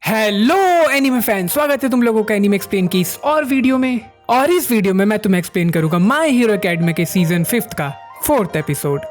Hello anime fan, स्वागत है तुम लोगों का एनीमे एक्सप्लेन की इस वीडियो में। और इस वीडियो में मैं तुम्हें एक्सप्लेन करूंगा माय हीरो एकेडमी के सीजन 5 का 4th एपिसोड।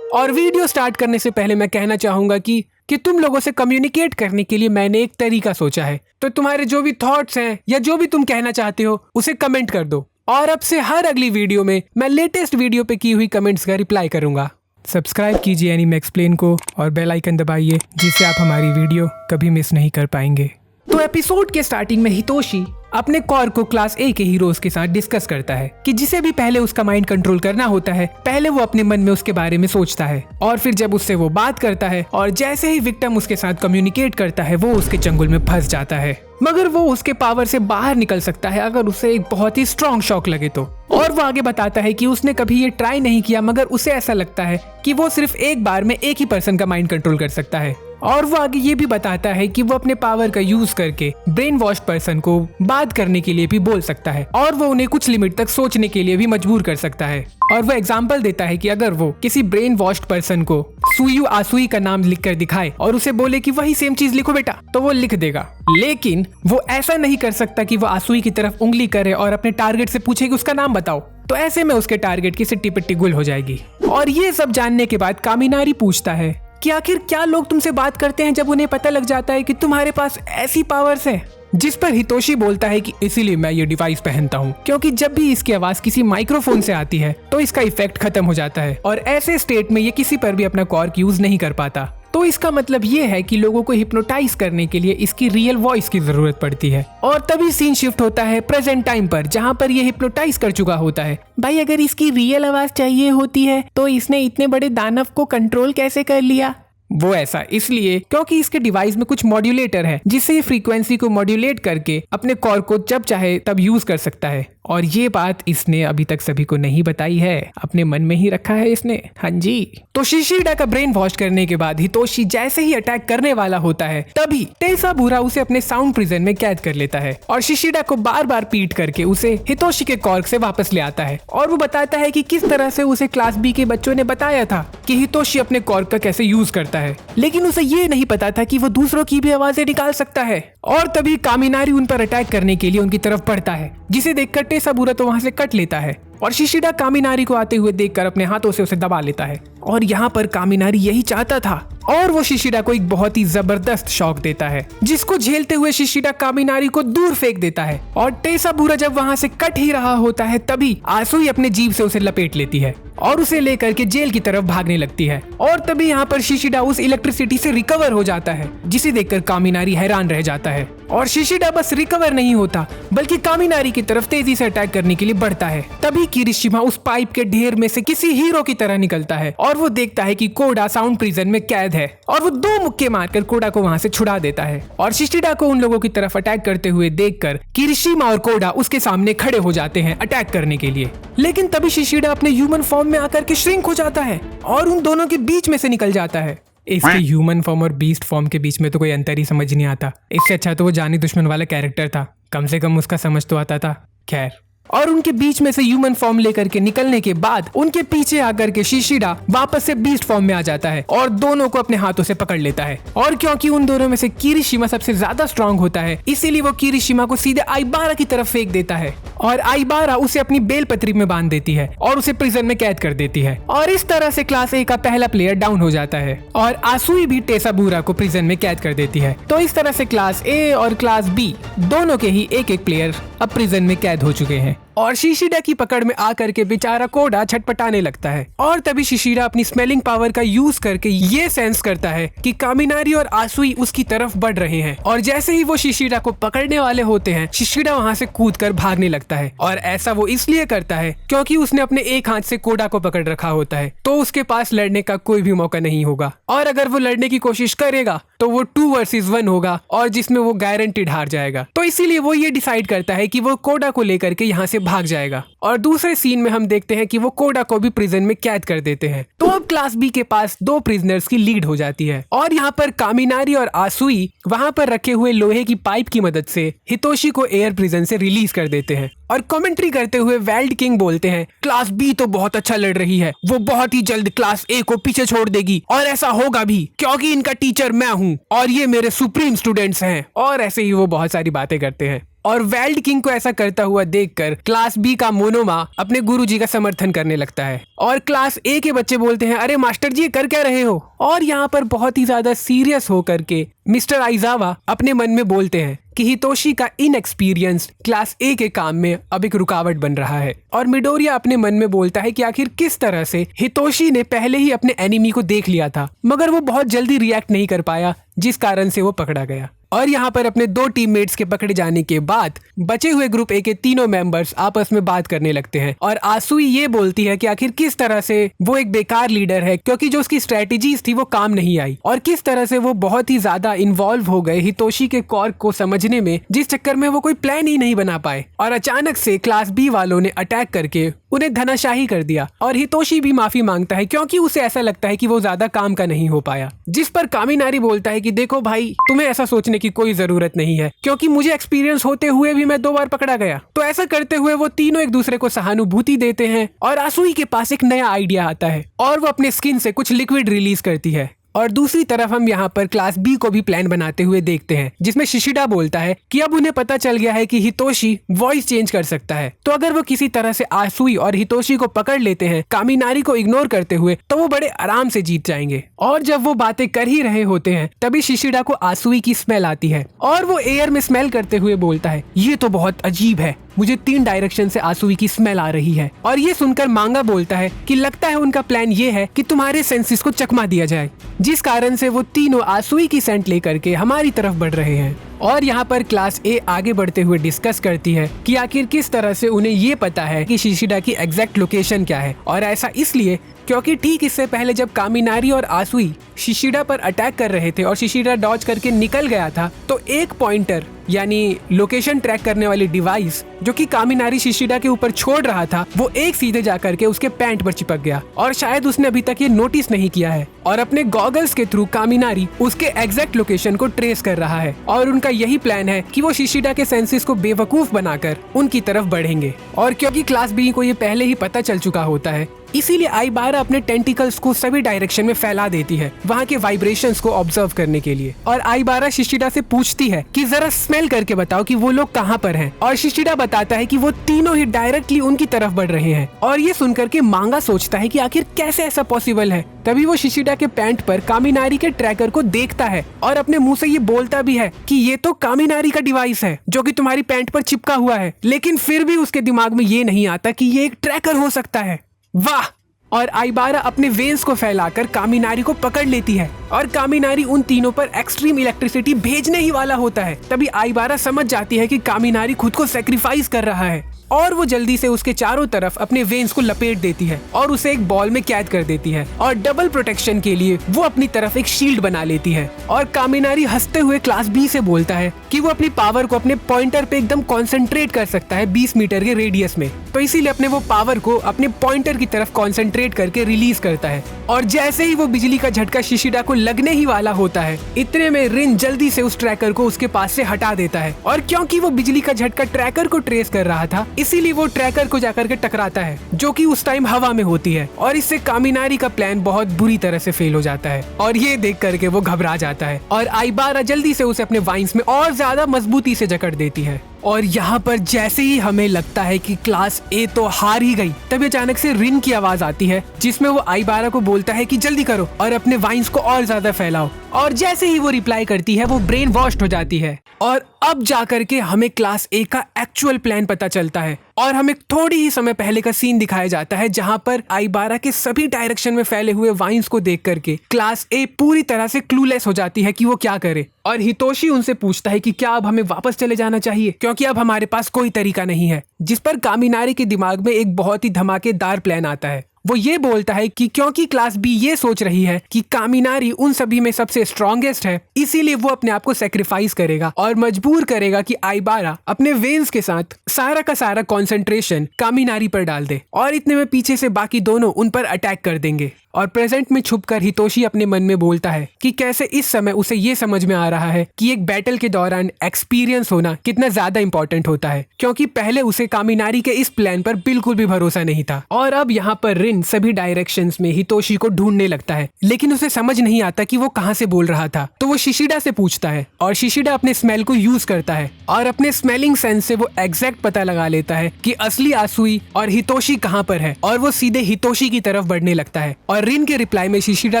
और वीडियो स्टार्ट करने से पहले मैं कहना चाहूंगा कि तुम लोगों से कम्युनिकेट करने के लिए मैंने एक तरीका सोचा है। तो तुम्हारे जो भी थॉट्स हैं या जो भी तुम कहना चाहते हो उसे कमेंट कर दो, और अब से हर अगली वीडियो में मैं लेटेस्ट वीडियो पे की हुई कमेंट्स का रिप्लाई करूंगा। सब्सक्राइब कीजिए एनीमे एक्सप्लेन को और बेल आइकन दबाइए, जिससे आप हमारी वीडियो कभी मिस नहीं कर पाएंगे। तो एपिसोड के स्टार्टिंग में हितोशी अपने कॉर को क्लास ए के हीरोज के साथ डिस्कस करता है कि जिसे भी पहले उसका माइंड कंट्रोल करना होता है, पहले वो अपने मन में उसके बारे में सोचता है, और फिर जब उससे वो बात करता है और जैसे ही विक्टिम उसके साथ कम्युनिकेट करता है, वो उसके चंगुल में फंस जाता है। मगर वो उसके पावर से बाहर निकल सकता है अगर उसे एक बहुत ही स्ट्रॉन्ग शॉक लगे तो। और वो आगे बताता है कि उसने कभी ये ट्राई नहीं किया, मगर उसे ऐसा लगता है कि वो सिर्फ एक बार में एक ही पर्सन का माइंड कंट्रोल कर सकता है। और वो आगे ये भी बताता है कि वो अपने पावर का यूज करके ब्रेन वॉश पर्सन को बात करने के लिए भी बोल सकता है, और वो उन्हें कुछ लिमिट तक सोचने के लिए भी मजबूर कर सकता है। और वो एग्जाम्पल देता है कि अगर वो किसी ब्रेन वॉश्ड पर्सन को सुयु आसुई का नाम लिखकर दिखाए और उसे बोले कि वही सेम चीज लिखो बेटा, तो वो लिख देगा। लेकिन वो ऐसा नहीं कर सकता कि वो आसुई की तरफ उंगली करे और अपने टारगेट से पूछे कि उसका नाम बताओ, तो ऐसे में उसके टारगेट की सिट्टी पिट्टी गुल हो जाएगी। और ये सब जानने के बाद कामिनारी पूछता है कि आखिर क्या लोग तुमसे बात करते हैं जब उन्हें पता लग जाता है कि तुम्हारे पास ऐसी पावर्स हैं? जिस पर हितोशी बोलता है कि इसीलिए मैं ये डिवाइस पहनता हूँ, क्योंकि जब भी इसकी आवाज किसी माइक्रोफोन से आती है तो इसका इफेक्ट खत्म हो जाता है, और ऐसे स्टेट में ये किसी पर भी अपना कॉर्क यूज नहीं कर पाता। तो इसका मतलब ये है कि लोगों को हिप्नोटाइज करने के लिए इसकी रियल वॉइस की जरूरत पड़ती है। और तभी सीन शिफ्ट होता है प्रेजेंट टाइम पर, जहाँ पर ये हिप्नोटाइज कर चुका होता है। भाई, अगर इसकी रियल आवाज चाहिए होती है तो इसने इतने बड़े दानव को कंट्रोल कैसे कर लिया? वो ऐसा इसलिए क्योंकि इसके डिवाइस में कुछ मॉड्यूलेटर है, जिससे ये फ्रीक्वेंसी को मॉड्यूलेट करके अपने कॉर को जब चाहे तब यूज कर सकता है। और ये बात इसने अभी तक सभी को नहीं बताई है, अपने मन में ही रखा है इसने। हाँ जी। तो शिशिडा का ब्रेन वॉश करने के बाद हितोशी जैसे ही अटैक करने वाला होता है, तभी टेसाबुरा उसे अपने साउंड प्रिजन में कैद कर लेता है और शिशिडा को बार बार पीट करके उसे हितोशी के कॉर्क से वापस ले आता है। और वो बताता है कि किस तरह से उसे क्लास बी के बच्चों ने बताया था कि हितोशी अपने कॉर्क का कैसे यूज करता है, लेकिन उसे ये नहीं पता था कि वो दूसरों की भी आवाजें निकाल सकता है। और तभी कामिनारी उन पर अटैक करने के लिए उनकी तरफ बढ़ता है, जिसे देखकर टेसाबुरा तो वहां से कट लेता है, और शिशिडा कामिनारी को आते हुए देखकर अपने हाथों से उसे दबा लेता है। और यहाँ पर कामिनारी यही चाहता था, और वो शिशिडा को एक बहुत ही जबरदस्त शॉक देता है, जिसको झेलते हुए शिशिडा कामिनारी को दूर फेंक देता है। और टेसाबुरा जब वहां से कट ही रहा होता है, तभी आसुई अपने जीभ से उसे लपेट लेती है और उसे लेकर के जेल की तरफ भागने लगती है। और तभी यहाँ पर शिशिडा उस इलेक्ट्रिसिटी से रिकवर हो जाता है, जिसे देखकर कामिनारी हैरान रह जाता है। और शिशिडा बस रिकवर नहीं होता, बल्कि कामिनारी की तरफ तेजी से अटैक करने के लिए बढ़ता है। तभी किरिशिमा उस पाइप के ढेर में से किसी हीरो की तरह निकलता है, और वो देखता है कि कोडा साउंड प्रिजन में कैद है, और वो 2 मुक्के मारकर कोडा को वहां से छुड़ा देता है। और शिशिडा को उन लोगों की तरफ अटैक करते हुए देखकर किरिशिमा और कोडा उसके सामने खड़े हो जाते हैं अटैक करने के लिए। लेकिन तभी शिशिडा अपने ह्यूमन फॉर्म में आकर के श्रिंक हो जाता है और उन दोनों के बीच में से निकल जाता है। इसके ह्यूमन फॉर्म और बीस्ट फॉर्म के बीच में तो कोई अंतर ही समझ नहीं आता। इससे अच्छा तो वो जानी दुश्मन वाला कैरेक्टर था, कम से कम उसका समझ तो आता था। खैर, और उनके बीच में से ह्यूमन फॉर्म लेकर के निकलने के बाद उनके पीछे आकर के शिशिडा वापस से बीस्ट फॉर्म में आ जाता है और दोनों को अपने हाथों से पकड़ लेता है। और क्योंकि उन दोनों में से किरिशिमा सबसे ज्यादा स्ट्रांग होता है, इसीलिए वो किरिशिमा को सीधे आइबारा की तरफ फेंक देता है, और आइबारा उसे अपनी बेलपत्री में बांध देती है और उसे प्रिजन में कैद कर देती है। और इस तरह से क्लास ए का पहला प्लेयर डाउन हो जाता है, और आसुई भी टेसाबुरा को प्रिजन में कैद कर देती है। तो इस तरह से क्लास ए और क्लास बी दोनों के ही एक एक प्लेयर अब प्रिजन में कैद हो चुके हैं। और शिशिडा की पकड़ में आकर के बेचारा कोडा छटपटाने लगता है। और तभी शिशिडा अपनी स्मेलिंग पावर का यूज करके ये सेंस करता है कि कामिनारी और आसुई उसकी तरफ बढ़ रहे हैं, और जैसे ही वो शिशिडा को पकड़ने वाले होते हैं, शिशिडा वहां से कूदकर भागने लगता है। और ऐसा वो इसलिए करता है क्योंकि उसने अपने एक हाथ से कोडा को पकड़ रखा होता है, तो उसके पास लड़ने का कोई भी मौका नहीं होगा। और अगर वो लड़ने की कोशिश करेगा तो वो 2 वर्सेस 1 होगा, और जिसमें वो गारंटीड हार जाएगा। तो इसीलिए वो ये डिसाइड करता है कि वो कोडा को लेकर के यहाँ से भाग जाएगा। और दूसरे सीन में हम देखते हैं कि वो कोडा को भी प्रिजन में कैद कर देते हैं। तो अब क्लास बी के पास 2 प्रिजनर्स की लीड हो जाती है और यहाँ पर कामिनारी और आसुई वहाँ पर रखे हुए लोहे की पाइप की मदद से हितोशी को एयर प्रिजन से रिलीज कर देते हैं। और कमेंट्री करते हुए वेल्ड किंग बोलते हैं क्लास बी तो बहुत अच्छा लड़ रही है, वो बहुत ही जल्द क्लास ए को पीछे छोड़ देगी और ऐसा होगा भी क्योंकि इनका टीचर मैं हूँ और ये मेरे सुप्रीम स्टूडेंट्स हैं। और ऐसे ही वो बहुत सारी बातें करते हैं। और वेल्ड किंग को ऐसा करता हुआ देखकर क्लास बी का मोनोमा अपने गुरुजी का समर्थन करने लगता है और क्लास ए के बच्चे बोलते हैं अरे मास्टर जी कर क्या रहे हो। और यहाँ पर बहुत ही ज्यादा सीरियस होकर के मिस्टर आइजावा अपने मन में बोलते हैं कि हितोशी का इनएक्सपीरियंस क्लास ए के काम में अब एक रुकावट बन रहा है। और मिडोरिया अपने मन में बोलता है कि आखिर किस तरह से हितोशी ने पहले ही अपने एनिमी को देख लिया था मगर वो बहुत जल्दी रिएक्ट नहीं कर पाया जिस कारण से वो पकड़ा गया। और यहाँ पर अपने 2 टीममेट्स के पकड़े जाने के बाद बचे हुए ग्रुप ए के तीनों मेंबर्स आपस में बात करने लगते हैं और आसुई ये बोलती है कि आखिर किस तरह से वो एक बेकार लीडर है क्योंकि जो उसकी स्ट्रेटेजीज थी वो काम नहीं आई और किस तरह से वो बहुत ही ज्यादा इन्वॉल्व हो गए हितोशी के कॉर्क को समझने में जिस चक्कर में वो कोई प्लान ही नहीं बना पाए और अचानक से क्लास बी वालों ने अटैक करके उन्हें धनाशाही कर दिया। और हितोशी भी माफी मांगता है क्योंकि उसे ऐसा लगता है कि वो ज्यादा काम का नहीं हो पाया। जिस पर कामिनारी बोलता है कि देखो भाई तुम्हें ऐसा सोचने की कोई जरूरत नहीं है क्योंकि मुझे एक्सपीरियंस होते हुए भी मैं 2 बार पकड़ा गया। तो ऐसा करते हुए वो तीनों एक दूसरे को सहानुभूति देते हैं और आसुई के पास एक नया आइडिया आता है और वो अपने स्किन से कुछ लिक्विड रिलीज करती है। और दूसरी तरफ हम यहाँ पर क्लास बी को भी प्लान बनाते हुए देखते हैं जिसमें शिशिडा बोलता है कि अब उन्हें पता चल गया है कि हितोशी वॉइस चेंज कर सकता है, तो अगर वो किसी तरह से आसुई और हितोशी को पकड़ लेते हैं कामिनारी को इग्नोर करते हुए तो वो बड़े आराम से जीत जाएंगे। और जब वो बातें कर ही रहे होते हैं तभी शिशिडा को आसुई की स्मेल आती है और वो एयर में स्मेल करते हुए बोलता है ये तो बहुत अजीब है, मुझे 3 डायरेक्शन से आसुई की स्मेल आ रही है। और ये सुनकर मांगा बोलता है कि लगता है उनका प्लान ये है कि तुम्हारे सेंसेस को चकमा दिया जाए, जिस कारण से वो तीनों आसुई की सेंट लेकर के हमारी तरफ बढ़ रहे हैं। और यहाँ पर क्लास ए आगे बढ़ते हुए डिस्कस करती है कि आखिर किस तरह से उन्हें ये पता है कि शिशिडा की एग्जैक्ट लोकेशन क्या है। और ऐसा इसलिए क्योंकि ठीक इससे पहले जब कामिनारी और आसुई शिशिडा पर अटैक कर रहे थे और शिशिडा डॉज करके निकल गया था तो एक पॉइंटर यानी लोकेशन ट्रैक करने वाली डिवाइस जो कि कामिनारी शिशिडा के ऊपर छोड़ रहा था वो एक सीधे जाकर के उसके पैंट पर चिपक गया और शायद उसने अभी तक ये नोटिस नहीं किया है। और अपने गॉगल्स के थ्रू कामिनारी उसके एग्जैक्ट लोकेशन को ट्रेस कर रहा है और उनका यही प्लान है कि वो शिशिडा के सेंसेस को बेवकूफ बनाकर उनकी तरफ बढ़ेंगे। और क्योंकि क्लास बी को ये पहले ही पता चल चुका होता है इसीलिए आइबारा अपने टेंटिकल्स को सभी डायरेक्शन में फैला देती है वहाँ के वाइब्रेशंस को ऑब्जर्व करने के लिए। और आइबारा शिशिडा से पूछती है कि जरा स्मेल करके बताओ कि वो लोग कहाँ पर हैं। और शिशिडा बताता है कि वो तीनों ही डायरेक्टली उनकी तरफ बढ़ रहे हैं। और ये सुनकर के मांगा सोचता है कि आखिर कैसे ऐसा पॉसिबल है। तभी वो शिशिडा के पैंट पर कामिनारी के ट्रैकर को देखता है और अपने मुंह से ये बोलता भी है कि ये तो कामिनारी का डिवाइस है जो कि तुम्हारी पैंट पर चिपका हुआ है। लेकिन फिर भी उसके दिमाग में ये नहीं आता कि ये एक ट्रैकर हो सकता है। वाह! और आइबारा अपने वेन्स को फैलाकर कामिनारी को पकड़ लेती है और कामिनारी उन तीनों पर एक्सट्रीम इलेक्ट्रिसिटी भेजने ही वाला होता है। तभी आइबारा समझ जाती है कि कामिनारी खुद को सेक्रीफाइस कर रहा है और वो जल्दी से उसके चारों तरफ अपने वेन्स को लपेट देती है और उसे एक बॉल में कैद कर देती है। और डबल प्रोटेक्शन के लिए वो अपनी तरफ एक शील्ड बना लेती है। और कामिनारी हंसते हुए क्लास बी से बोलता है कि वो अपनी पावर को अपने पॉइंटर पे एकदम कॉन्सेंट्रेट कर सकता है 20 मीटर के रेडियस में, तो इसीलिए अपने वो पावर को अपने पॉइंटर की तरफ कॉन्सेंट्रेट करके रिलीज करता है। और जैसे ही वो बिजली का झटका शिशिडा को लगने ही वाला होता है इतने में रिन जल्दी से उस ट्रैकर को उसके पास से हटा देता है। और क्योंकि वो बिजली का झटका ट्रैकर को ट्रेस कर रहा था इसीलिए वो ट्रैकर को जाकर के टकराता है जो कि उस टाइम हवा में होती है। और इससे कामिनारी का प्लान बहुत बुरी तरह से फेल हो जाता है और ये देख करके वो घबरा जाता है और आइबारा जल्दी से उसे अपने वाइन्स में और ज्यादा मजबूती से जकड़ देती है। और यहाँ पर जैसे ही हमें लगता है कि क्लास ए तो हार ही गई तभी अचानक से रिन की आवाज आती है जिसमें वो आइबारा को बोलता है कि जल्दी करो और अपने वाइन्स को और ज्यादा फैलाओ। और जैसे ही वो रिप्लाई करती है वो ब्रेन वॉश्ड हो जाती है। और अब जाकर के हमें क्लास ए का एक्चुअल प्लान पता चलता है और हमें थोड़ी ही समय पहले का सीन दिखाया जाता है जहां पर आइबारा के सभी डायरेक्शन में फैले हुए वाइन्स को देख करके क्लास ए पूरी तरह से क्लूलेस हो जाती है कि वो क्या करे। और हितोशी उनसे पूछता है कि क्या अब हमें वापस चले जाना चाहिए क्योंकि अब हमारे पास कोई तरीका नहीं है। जिस पर कामिनारी के दिमाग में एक बहुत ही धमाकेदार प्लान आता है वो ये बोलता है कि क्योंकि क्लास बी ये सोच रही है कि कामिनारी उन सभी में सबसे स्ट्रॉन्गेस्ट है, इसीलिए वो अपने आप को सेक्रीफाइस करेगा और मजबूर करेगा कि आइबारा अपने वेन्स के साथ सारा का सारा कंसंट्रेशन कामिनारी पर डाल दे और इतने में पीछे से बाकी दोनों उन पर अटैक कर देंगे। और प्रेजेंट में छुपकर हितोशी अपने मन में बोलता है कि कैसे इस समय उसे ये समझ में आ रहा है कि एक बैटल के दौरान एक्सपीरियंस होना कितना ज्यादा इंपॉर्टेंट होता है, क्योंकि पहले उसे कामिनारी के इस प्लान पर बिल्कुल भी भरोसा नहीं था। और अब यहाँ पर रिन सभी डायरेक्शंस में हितोशी को ढूंढने लगता है, लेकिन उसे समझ नहीं आता कि वो कहाँ से बोल रहा था। तो वो शिशिडा से पूछता है और शिशिडा अपने स्मेल को यूज करता है और अपने स्मेलिंग सेंस से वो एग्जैक्ट पता लगा लेता है कि असली आसुई और हितोशी कहाँ पर है, और वो सीधे हितोशी की तरफ बढ़ने लगता है। और रिन के रिप्लाई में शिशिडा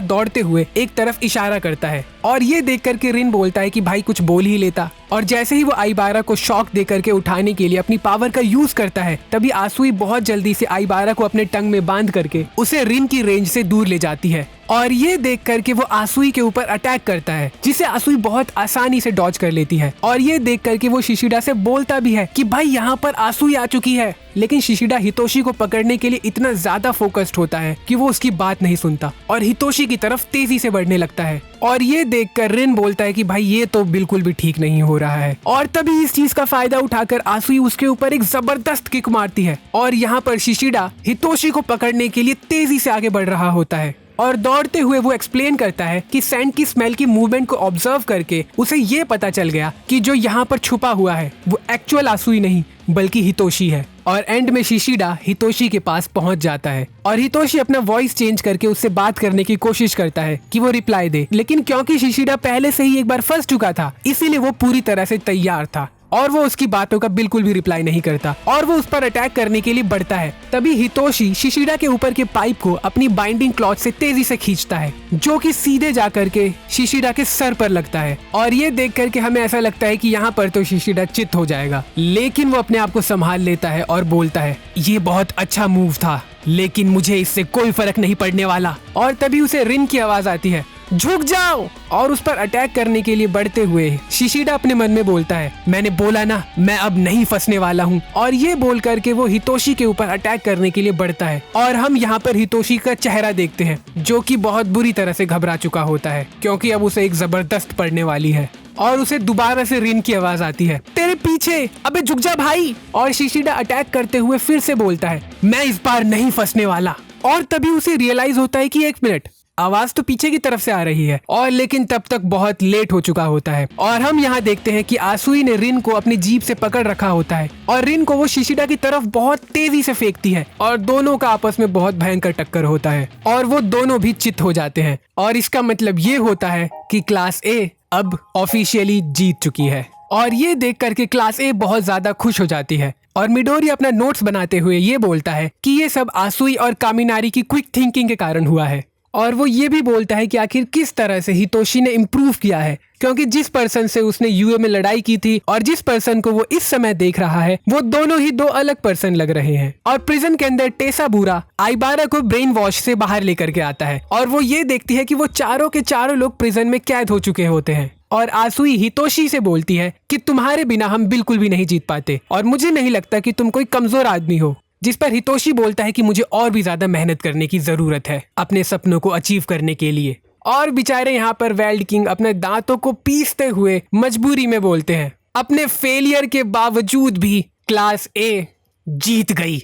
दौड़ते हुए एक तरफ इशारा करता है और ये देख करके रिन बोलता है कि भाई कुछ बोल ही लेता। और जैसे ही वो आइबारा को शॉक दे करके उठाने के लिए अपनी पावर का यूज करता है, तभी आसुई बहुत जल्दी से आइबारा को अपने टंग में बांध करके उसे रिन की रेंज से दूर ले जाती है। और ये देख करके वो आसुई के ऊपर अटैक करता है, जिसे आसुई बहुत आसानी से डॉज कर लेती है। और ये देख करके वो शिशिडा से बोलता भी है कि भाई यहाँ पर आसुई आ चुकी है, लेकिन शिशिडा हितोशी को पकड़ने के लिए इतना ज्यादा फोकस्ड होता है कि वो उसकी बात नहीं सुनता और हितोशी की तरफ तेजी से बढ़ने लगता है। और ये देखकर रिन बोलता है कि भाई ये तो बिल्कुल भी ठीक नहीं हो रहा है। और तभी इस चीज का फायदा उठाकर आसुई उसके ऊपर एक जबरदस्त किक मारती है और यहाँ पर शिशिडा हितोशी को पकड़ने के लिए तेजी से आगे बढ़ रहा होता है। और दौड़ते हुए वो एक्सप्लेन करता है कि सैंड की स्मेल की मूवमेंट को ऑब्जर्व करके उसे ये पता चल गया कि जो यहाँ पर छुपा हुआ है वो एक्चुअल आसुई नहीं बल्कि हितोशी है। और एंड में शिशिडा हितोशी के पास पहुंच जाता है और हितोशी अपना वॉइस चेंज करके उससे बात करने की कोशिश करता है कि वो रिप्लाई दे, लेकिन क्योंकि शिशिडा पहले से ही एक बार फंस चुका था, इसीलिए वो पूरी तरह से तैयार था और वो उसकी बातों का बिल्कुल भी रिप्लाई नहीं करता और वो उस पर अटैक करने के लिए बढ़ता है। तभी हितोशी शिशिडा के ऊपर के पाइप को अपनी बाइंडिंग क्लॉथ से तेजी से खींचता है, जो कि सीधे जा करके शिशिडा के सर पर लगता है। और ये देख करके हमें ऐसा लगता है कि यहाँ पर तो शिशिडा चित हो जाएगा, लेकिन वो अपने आप को संभाल लेता है और बोलता है ये बहुत अच्छा मूव था, लेकिन मुझे इससे कोई फर्क नहीं पड़ने वाला। और तभी उसे रिन की आवाज आती है, झुक जाओ। और उस पर अटैक करने के लिए बढ़ते हुए शिशिडा अपने मन में बोलता है मैंने बोला ना मैं अब नहीं फंसने वाला हूँ। और ये बोल करके वो हितोशी के ऊपर अटैक करने के लिए बढ़ता है और हम यहाँ पर हितोशी का चेहरा देखते हैं, जो कि बहुत बुरी तरह से घबरा चुका होता है, क्योंकि अब उसे एक जबरदस्त पड़ने वाली है। और उसे दोबारा से रिन की आवाज आती है, तेरे पीछे, अबे झुक जा भाई। और शिशिडा अटैक करते हुए फिर से बोलता है मैं इस बार नहीं फंसने वाला। और तभी उसे रियलाइज होता है कि एक मिनट, आवाज तो पीछे की तरफ से आ रही है, और लेकिन तब तक बहुत लेट हो चुका होता है। और हम यहाँ देखते हैं कि आसुई ने रिन को अपनी जीभ से पकड़ रखा होता है और रिन को वो शिशिडा की तरफ बहुत तेजी से फेंकती है और दोनों का आपस में बहुत भयंकर टक्कर होता है और वो दोनों भी चित हो जाते हैं। और इसका मतलब ये होता है कि क्लास ए अब ऑफिशियली जीत चुकी है। और ये देख करके क्लास ए बहुत ज्यादा खुश हो जाती है और मिडोरी अपना नोट्स बनाते हुए ये बोलता है कि ये सब आसुई और कामिनारी की क्विक थिंकिंग के कारण हुआ है। और वो ये भी बोलता है कि आखिर किस तरह से हितोशी ने इम्प्रूव किया है, क्योंकि जिस पर्सन से उसने यूए में लड़ाई की थी और जिस पर्सन को वो इस समय देख रहा है वो दोनों ही दो अलग पर्सन लग रहे हैं। और प्रिजन के अंदर टेसा बुरा आइबारा को ब्रेन वॉश से बाहर लेकर के आता है और वो ये देखती है कि वो चारों के चारों लोग प्रिजन में कैद हो चुके होते हैं। और आसुई हितोशी से बोलती है कि तुम्हारे बिना हम बिल्कुल भी नहीं जीत पाते और मुझे नहीं लगता कि तुम कोई कमजोर आदमी हो। जिस पर हितोशी बोलता है कि मुझे और भी ज्यादा मेहनत करने की जरूरत है अपने सपनों को अचीव करने के लिए। और बेचारे यहाँ पर वेल्ड किंग अपने दांतों को पीसते हुए मजबूरी में बोलते हैं अपने फेलियर के बावजूद भी क्लास ए जीत गई।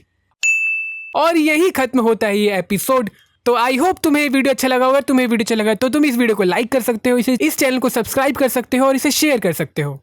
और यही खत्म होता है ये एपिसोड। तो आई होप तुम्हें ये वीडियो अच्छा लगा होगा। तुम्हें वीडियो अच्छा लगा तो तुम इस वीडियो को लाइक कर सकते हो, इस चैनल को सब्सक्राइब कर सकते हो और इसे शेयर कर सकते हो।